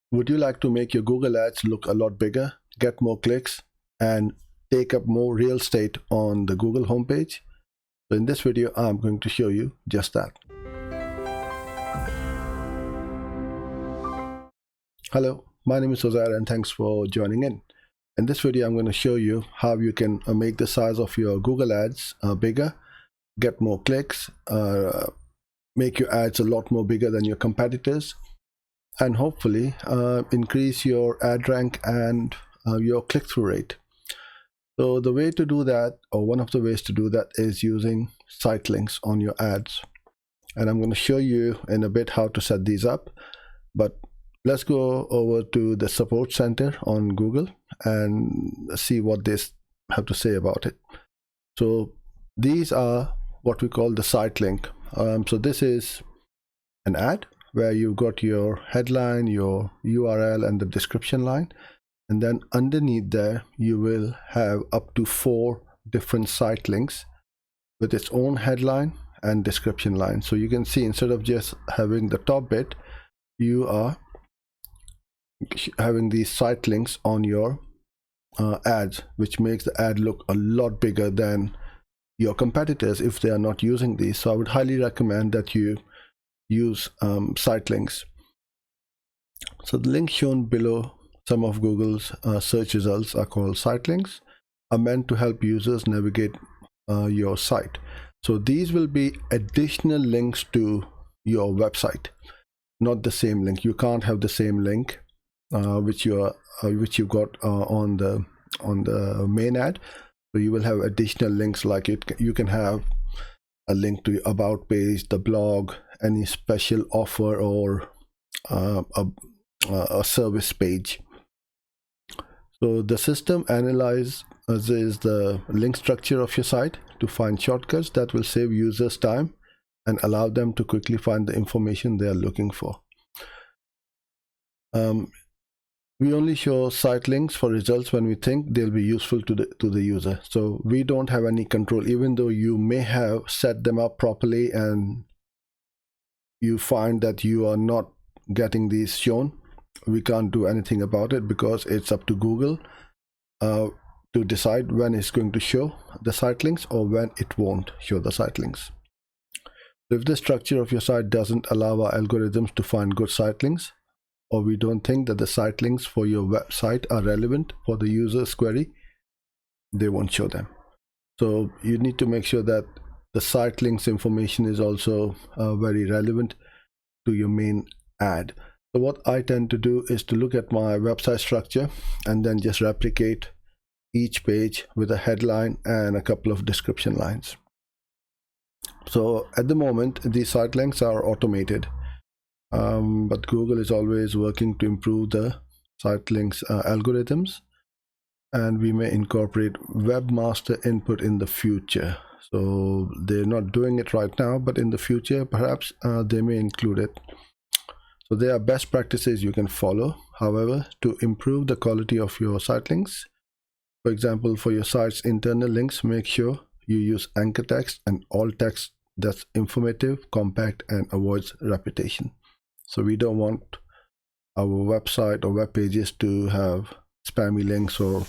Would you like to make your Google Ads look a lot bigger, get more clicks, and take up more real estate on the Google homepage? So in this video, I'm going to show you just that. Hello, my name is Ozair and thanks for joining in. In this video, I'm going to show you how you can make the size of your Google Ads bigger, get more clicks, make your ads a lot more bigger than your competitors, and hopefully increase your ad rank and your click-through rate. So the way to do that, or one of the ways to do that, is using site links on your ads. And I'm going to show you in a bit how to set these up. But let's go over to the support center on Google and see what they have to say about it. So these are what we call the site link. So this is an ad where you've got your headline, your URL, and the description line. And then underneath there, you will have up to 4 different site links with its own headline and description line. So you can see, instead of just having the top bit, you are having these site links on your ads, which makes the ad look a lot bigger than your competitors if they are not using these. So I would highly recommend that you use site links. So the links shown below some of Google's search results are called site links, are meant to help users navigate your site. So these will be additional links to your website, not the same link. You can't have the same link which you got on the main ad. So you will have additional links, like you can have a link to your about page, the blog, any special offer, or a service page. So the system analyzes the link structure of your site to find shortcuts that will save users time and allow them to quickly find the information they are looking for. We only show site links for results when we think they'll be useful to the user. So we don't have any control, even though you may have set them up properly and you find that you are not getting these shown. We can't do anything about it because it's up to Google to decide when it's going to show the site links or when it won't show the site links. If the structure of your site doesn't allow our algorithms to find good site links, or we don't think that the site links for your website are relevant for the user's query, they won't show them. So you need to make sure that the site links information is also very relevant to your main ad. So what I tend to do is to look at my website structure and then just replicate each page with a headline and a couple of description lines. So at the moment, these site links are automated. But Google is always working to improve the site links algorithms, and we may incorporate webmaster input in the future. So they're not doing it right now, but in the future perhaps they may include it. So there are best practices you can follow, however, to improve the quality of your site links. For example, for your site's internal links, make sure you use anchor text and alt text that's informative, compact, and avoids repetition. So we don't want our website or web pages to have spammy links or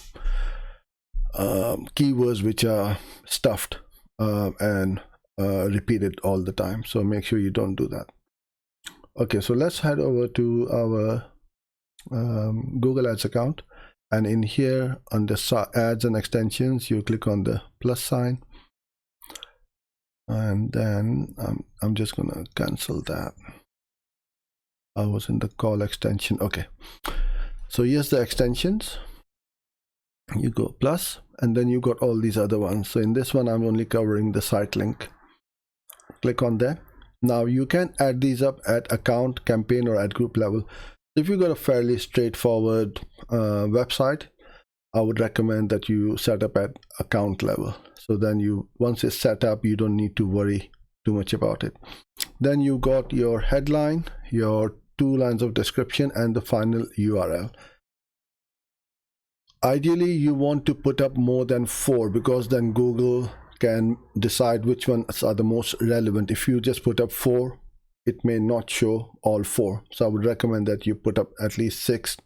keywords which are stuffed and repeated all the time. So make sure you don't do that. Okay, so let's head over to our Google Ads account, and in here under ads and extensions, you click on the plus sign, and then I'm just gonna cancel that. I was in the call extension. Okay, so here's the extensions. You go plus, and then you got all these other ones. So in this one, I'm only covering the site link. Click on there. Now you can add these up at account, campaign, or ad group level. If you've got a fairly straightforward website, I would recommend that you set up at account level. So then once it's set up, you don't need to worry too much about it. Then you got your headline, your 2 lines of description, and the final URL. Ideally, you want to put up more than 4 because then Google can decide which ones are the most relevant. If you just put up 4, it may not show all 4. So I would recommend that you put up at least 6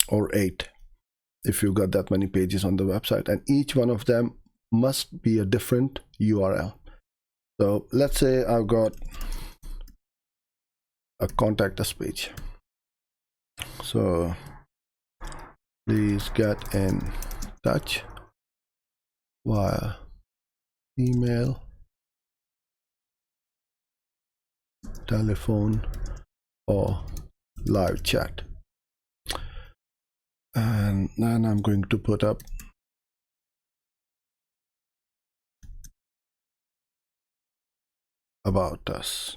or 8 if you got that many pages on the website, and each one of them must be a different URL. So let's say I've got a contact us page. So please get in touch via email, telephone, or live chat. And then I'm going to put up about us,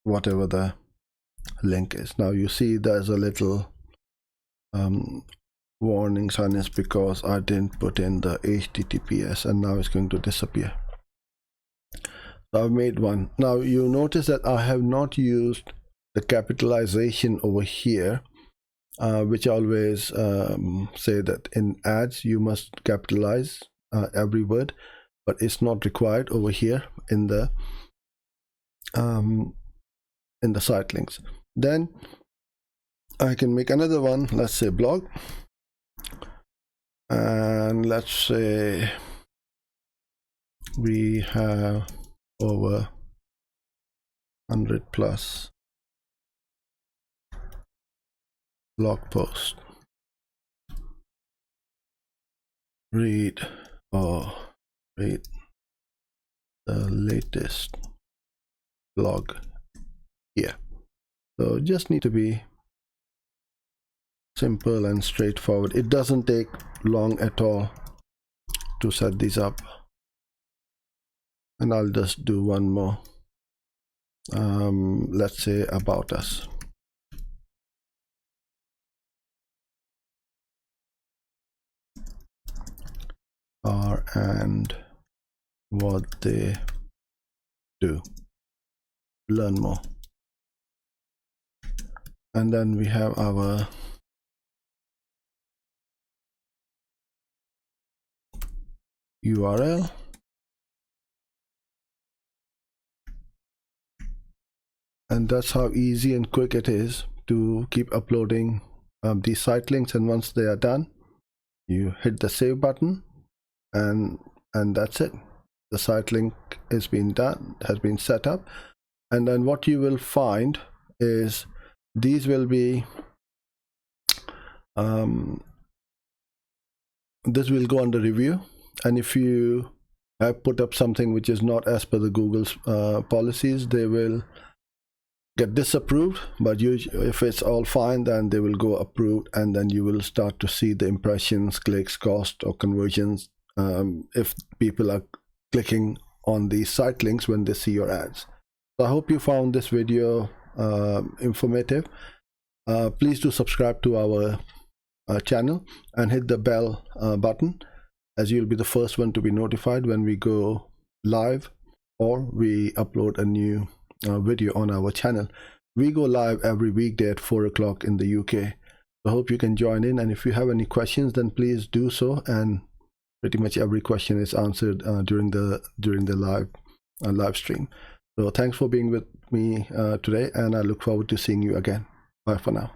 whatever the link is. Now you see there's a little warning sign, is because I didn't put in the HTTPS, and now it's going to disappear. So I've made one. Now you notice that I have not used the capitalization over here, which I always say that in ads you must capitalize every word, but it's not required over here in the site links. Then I can make another one, let's say blog, and let's say we have over 100 plus blog posts. Read the latest blog here. So just need to be simple and straightforward. It doesn't take long at all to set these up. And I'll just do one more. Let's say about us. And what they do. Learn more. And then we have our URL. And that's how easy and quick it is to keep uploading these site links. And once they are done, you hit the save button, and that's it. The site link has been done, has been set up. And then what you will find is these will be this will go under review, and if you have put up something which is not as per the Google's policies, they will get disapproved. But if it's all fine, then they will go approved, and then you will start to see the impressions, clicks, cost, or conversions if people are clicking on these site links when they see your ads. So I hope you found this video informative. Please do subscribe to our channel and hit the bell button, as you'll be the first one to be notified when we go live or we upload a new video on our channel. We go live every weekday at 4 o'clock in the UK. So I hope you can join in, and if you have any questions, then please do so, and pretty much every question is answered during the live stream. So thanks for being with me today, and I look forward to seeing you again. Bye for now.